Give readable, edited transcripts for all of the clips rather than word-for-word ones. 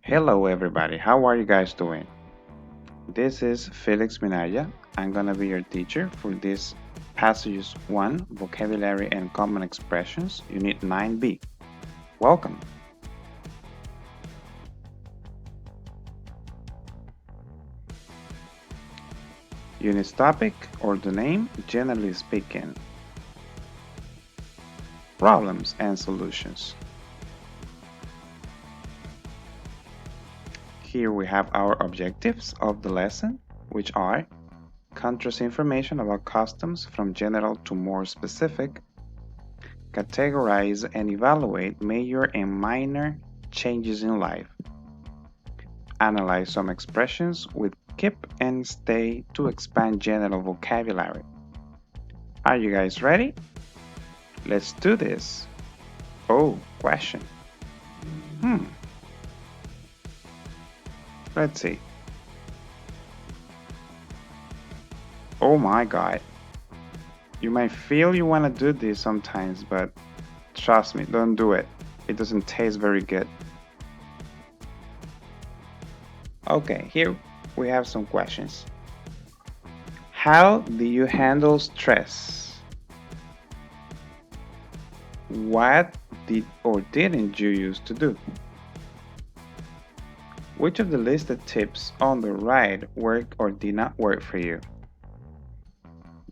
Hello everybody, how are you guys doing? This is Felix Minaya. I'm gonna be your teacher for this Passages 1 Vocabulary and Common Expressions, Unit 9b. Welcome! Unit's topic or the name, generally speaking. Problems and solutions. Here we have our objectives of the lesson, which are contrast information about customs from general to more specific, categorize and evaluate major and minor changes in life, analyze some expressions with keep and stay to expand general vocabulary. Are you guys ready? Let's do this. Oh, question. Hmm. Let's see. Oh my god. You might feel you want to do this sometimes, but trust me, don't do it. It doesn't taste very good. Okay, here we have some questions. How do you handle stress? What did or didn't you used to do? Which of the listed tips on the right worked or did not work for you?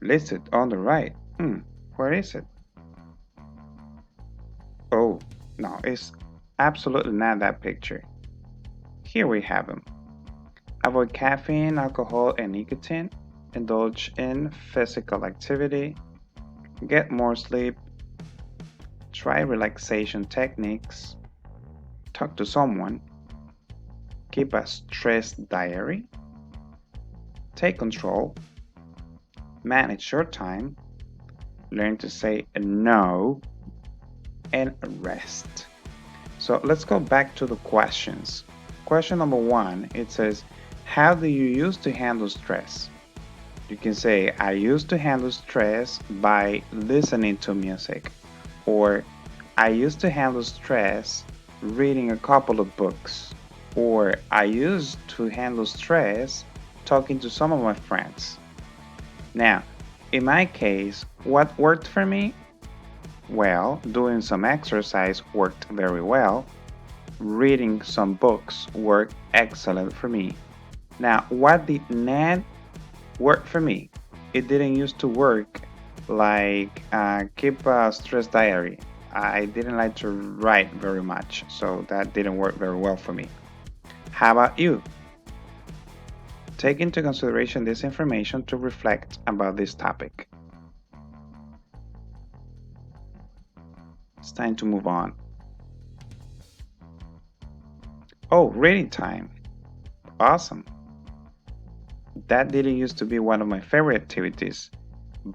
Listed on the right. Where is it? Oh, no, it's absolutely not that picture. Here we have them. Avoid caffeine, alcohol, and nicotine. Indulge in physical activity. Get more sleep. Try relaxation techniques. Talk to someone. Keep a stress diary. Take control. Manage your time. Learn to say no. And rest. So let's go back to the questions. Question number 1, it says, how do you used to handle stress? You can say, I used to handle stress by listening to music. Or, I used to handle stress reading a couple of books. Or, I used to handle stress talking to some of my friends. Now, in my case, what worked for me? Well, doing some exercise worked very well. Reading some books worked excellent for me. Now, what did not work for me? It didn't used to work like keep a stress diary. I didn't like to write very much, so that didn't work very well for me. How about you? Take into consideration this information to reflect about this topic. It's time to move on. Oh, reading time. Awesome. That didn't used to be one of my favorite activities,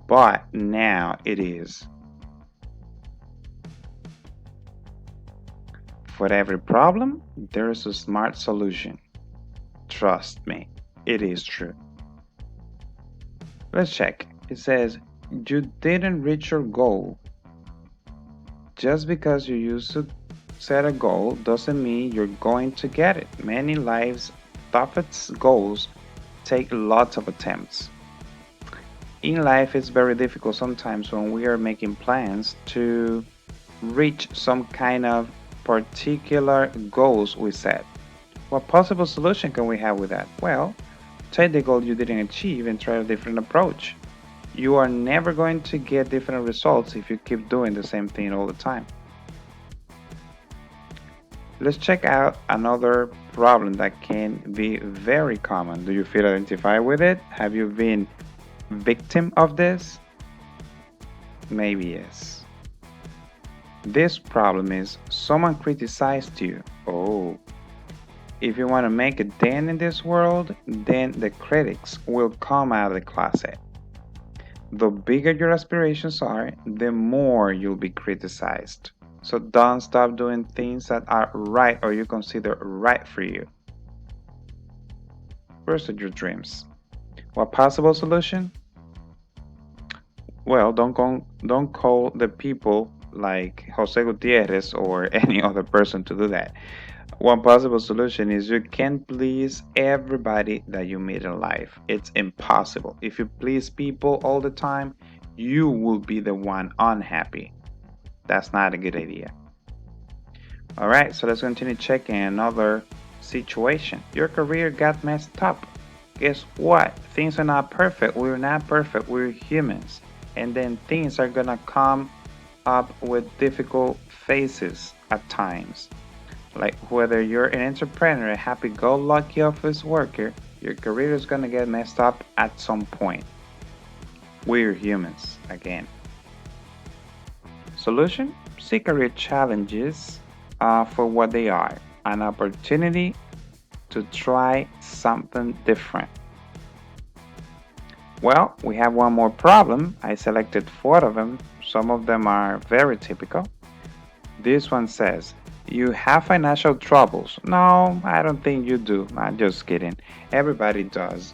but now it is. For every problem, there is a smart solution. Trust me, it is true. Let's check. It says, you didn't reach your goal. Just because you used to set a goal doesn't mean you're going to get it. Many lives' toughest goals take lots of attempts. In life, it's very difficult sometimes when we are making plans to reach some kind of particular goals we set. What possible solution can we have with that? Well, take the goal you didn't achieve and try a different approach. You are never going to get different results if you keep doing the same thing all the time. Let's check out another problem that can be very common. Do you feel identified with it? Have you been victim of this? Maybe yes. This problem is someone criticized you. Oh, if you want to make a dent in this world, then the critics will come out of the closet. The bigger your aspirations are, the more you'll be criticized. So don't stop doing things that are right or you consider right for you. Pursue your dreams. What possible solution? Well, don't call the people like Jose Gutierrez or any other person to do that. One possible solution is you can't please everybody that you meet in life. It's impossible. If you please people all the time, you will be the one unhappy. That's not a good idea. All right, so let's continue checking another situation. Your career got messed up. Guess what? Things are not perfect. We're not perfect. We're humans. And then things are gonna come up with difficult phases at times. Like whether you're an entrepreneur, a happy-go-lucky office worker, your career is gonna get messed up at some point. We're humans again. Solution? See career challenges for what they are, an opportunity to try something different. Well, we have one more problem. I selected 4 of them. Some of them are very typical. This one says, you have financial troubles. No, I don't think you do. I'm just kidding. Everybody does.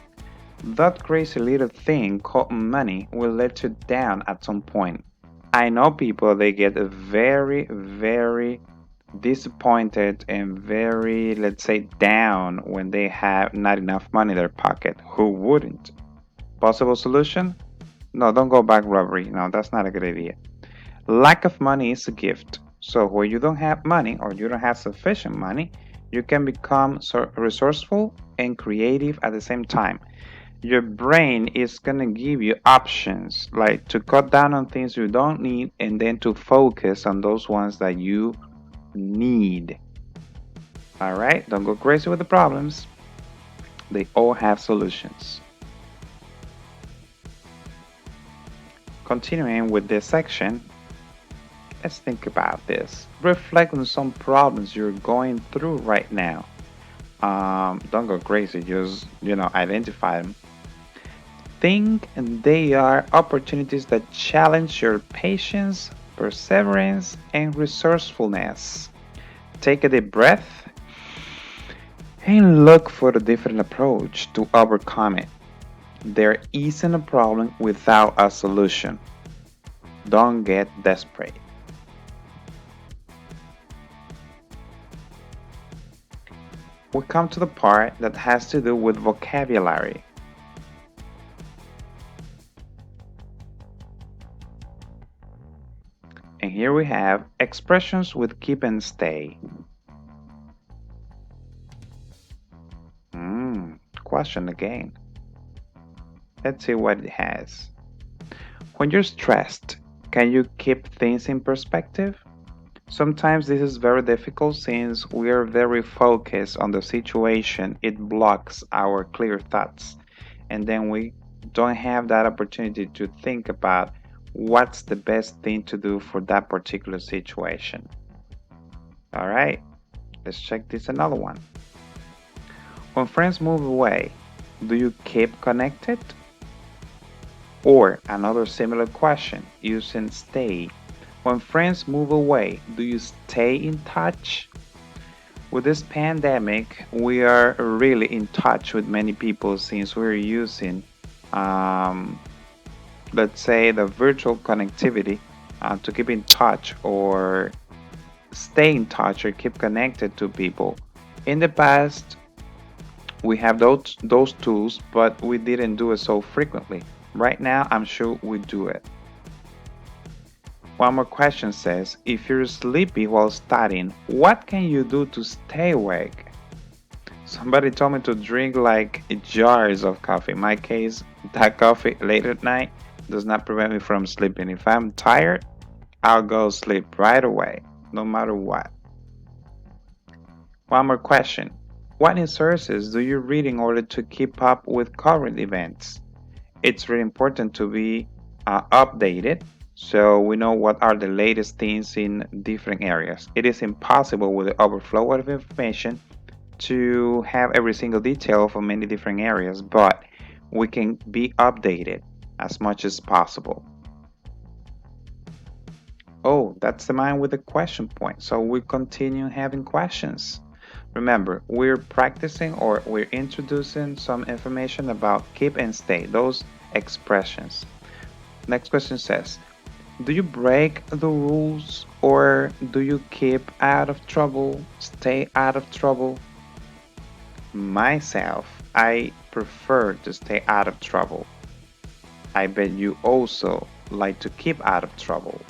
That crazy little thing called money will let you down at some point. I know people, they get very, very disappointed and very, let's say, down when they have not enough money in their pocket. Who wouldn't? Possible solution? No, don't go back robbery. No, that's not a good idea. Lack of money is a gift. So when you don't have money or you don't have sufficient money, you can become resourceful and creative at the same time. Your brain is going to give you options like to cut down on things you don't need and then to focus on those ones that you need. All right, don't go crazy with the problems. They all have solutions. Continuing with this section, let's think about this. Reflect on some problems you're going through right now. Don't go crazy, just, identify them. Think they are opportunities that challenge your patience, perseverance, and resourcefulness. Take a deep breath and look for a different approach to overcome it. There isn't a problem without a solution. Don't get desperate. We come to the part that has to do with vocabulary. And here we have expressions with keep and stay. Question again. Let's see what it has. When you're stressed, can you keep things in perspective? Sometimes this is very difficult since we are very focused on the situation. It blocks our clear thoughts. And then we don't have that opportunity to think about what's the best thing to do for that particular situation. All right, let's check this another one. When friends move away, do you keep connected? Or another similar question using stay. When friends move away, do you stay in touch? With this pandemic, we are really in touch with many people since we're using, let's say, the virtual connectivity to keep in touch or stay in touch or keep connected to people. In the past, we have those tools, but we didn't do it so frequently. Right now, I'm sure we do it. One more question says, if you're sleepy while studying, what can you do to stay awake? Somebody told me to drink like jars of coffee. In my case, that coffee late at night does not prevent me from sleeping. If I'm tired, I'll go sleep right away, no matter what. One more question. What news sources do you read in order to keep up with current events? It's really important to be updated so we know what are the latest things in different areas. It is impossible with the overflow of information to have every single detail for many different areas, but we can be updated as much as possible. Oh, that's the mind with the question point. So we continue having questions. Remember, we're practicing or we're introducing some information about keep and stay, those expressions. Next question says, do you break the rules Or do you keep out of trouble, stay out of trouble? Myself, I prefer to stay out of trouble. I bet you also like to keep out of trouble.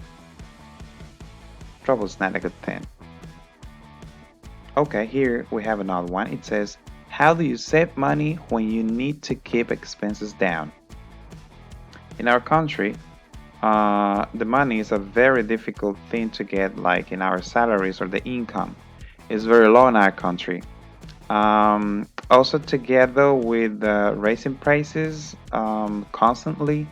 Trouble is not a good thing. Okay, here we have another one. It says, how do you save money when you need to keep expenses down? In our country, the money is a very difficult thing to get, like in our salaries or the income is very low in our country. Also, together with raising prices constantly,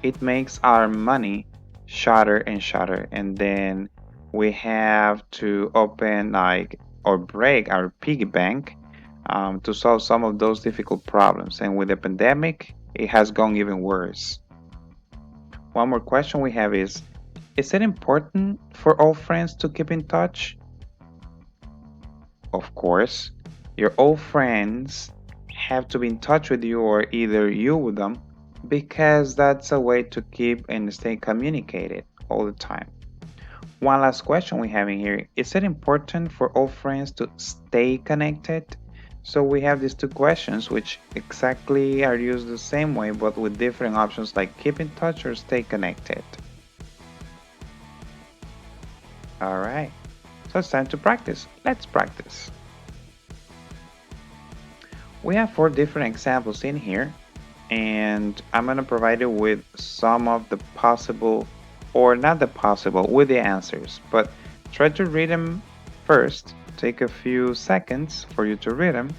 it makes our money shorter and shorter, and then we have to open like or break our piggy bank to solve some of those difficult problems. And with the pandemic, it has gone even worse. One more question we have is it important for all friends to keep in touch? Of course, your old friends have to be in touch with you or either you with them because that's a way to keep and stay communicated all the time. One last question we have in here, is it important for all friends to stay connected? So we have these two questions which exactly are used the same way but with different options like keep in touch or stay connected. All right, so it's time to practice. Let's practice. We have 4 different examples in here, and I'm going to provide you with some of the possible, or not the possible, with the answers. But try to read them first. Take a few seconds for you to read them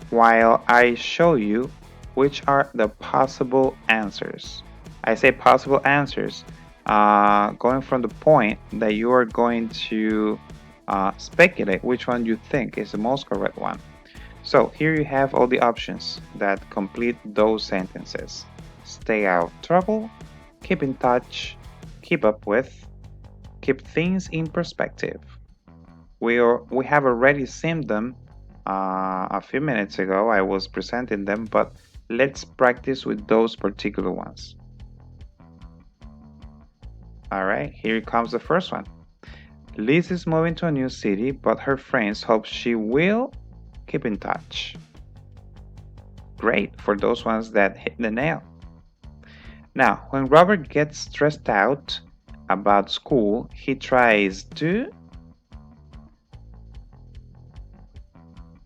while I show you which are the possible answers. I say possible answers, going from the point that you are going to speculate which one you think is the most correct one. So here you have all the options that complete those sentences. Stay out of trouble, keep in touch, keep up with, keep things in perspective. We have already seen them a few minutes ago. I was presenting them, but let's practice with those particular ones. All right, here comes the first one. Liz is moving to a new city, but her friends hope she will keep in touch. Great for those ones that hit the nail. Now, when Robert gets stressed out about school, he tries to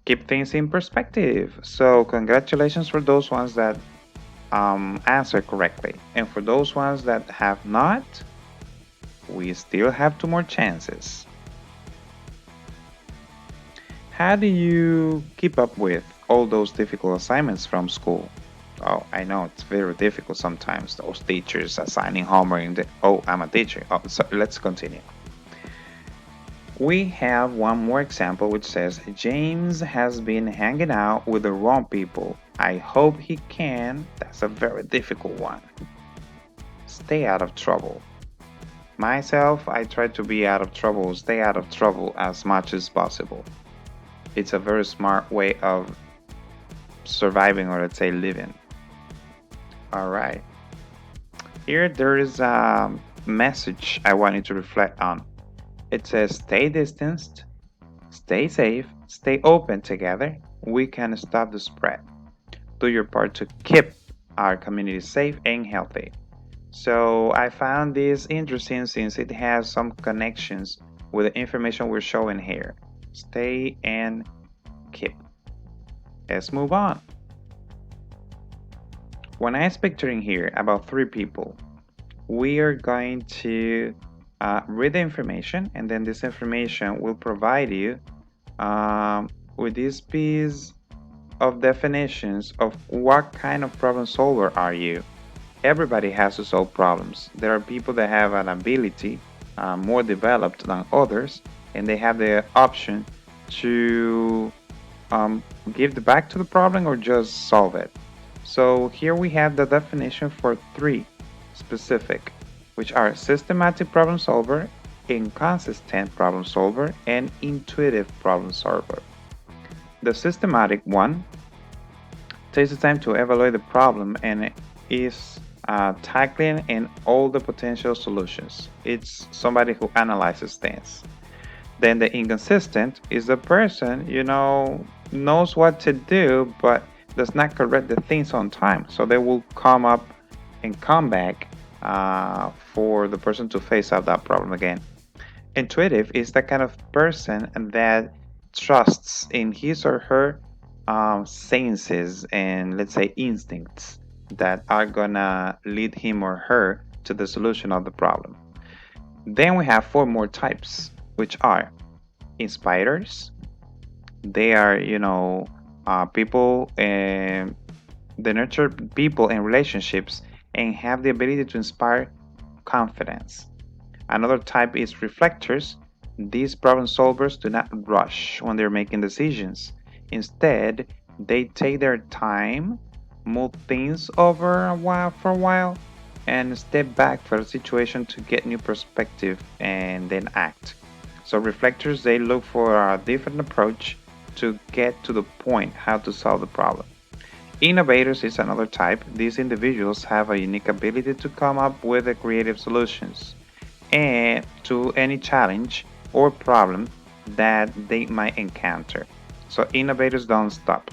keep things in perspective. So, congratulations for those ones that answer correctly. And for those ones that have not, we still have 2 more chances. How do you keep up with all those difficult assignments from school? Oh, I know it's very difficult sometimes. Those teachers assigning homework. Oh, I'm a teacher. Oh, so let's continue. We have one more example which says, James has been hanging out with the wrong people. I hope he can. That's a very difficult one. Stay out of trouble. Myself, I try to be out of trouble, stay out of trouble as much as possible. It's a very smart way of surviving, or let's say living. All right. Here there is a message I want you to reflect on. It says, stay distanced, stay safe, stay open together. We can stop the spread. Do your part to keep our community safe and healthy. So I found this interesting since it has some connections with the information we're showing here. Stay and keep. Let's move on. When I speak picturing here about 3 people, we are going to read the information, and then this information will provide you with this piece of definitions of what kind of problem solver are you. Everybody has to solve problems. There are people that have an ability more developed than others, and they have the option to give the back to the problem or just solve it. So here we have the definition for 3 specific, which are systematic problem solver, inconsistent problem solver, and intuitive problem solver. The systematic one takes the time to evaluate the problem and is tackling and all the potential solutions. It's somebody who analyzes things. Then the inconsistent is the person, knows what to do, but does not correct the things on time. So they will come up and come back for the person to face out that problem again. Intuitive is the kind of person that trusts in his or her senses and, let's say, instincts that are gonna lead him or her to the solution of the problem. Then we have four more types, which are inspirers. They are, people and they nurture people and relationships and have the ability to inspire confidence. Another type is reflectors. These problem solvers do not rush when they're making decisions. Instead, they take their time, move things over for a while, and step back for the situation to get new perspective and then act. So reflectors, they look for a different approach to get to the point how to solve the problem. Innovators is another type. These individuals have a unique ability to come up with creative solutions and to any challenge or problem that they might encounter. So innovators don't stop.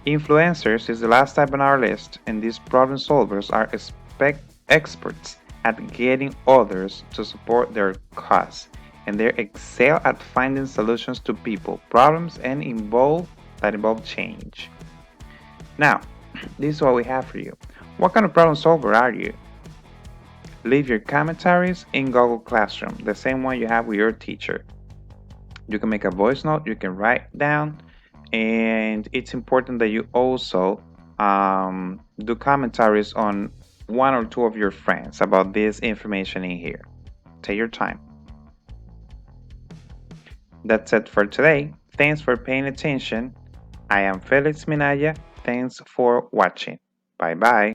Influencers is the last type on our list, and these problem solvers are experts at getting others to support their cause, and they excel at finding solutions to people, problems, and involve change. Now, this is what we have for you. What kind of problem solver are you? Leave your commentaries in Google Classroom, the same one you have with your teacher. You can make a voice note, you can write down, and it's important that you also do commentaries on one or two of your friends about this information in here. Take your time. That's it for today. Thanks for paying attention. I am Felix Minaya. Thanks for watching. Bye bye.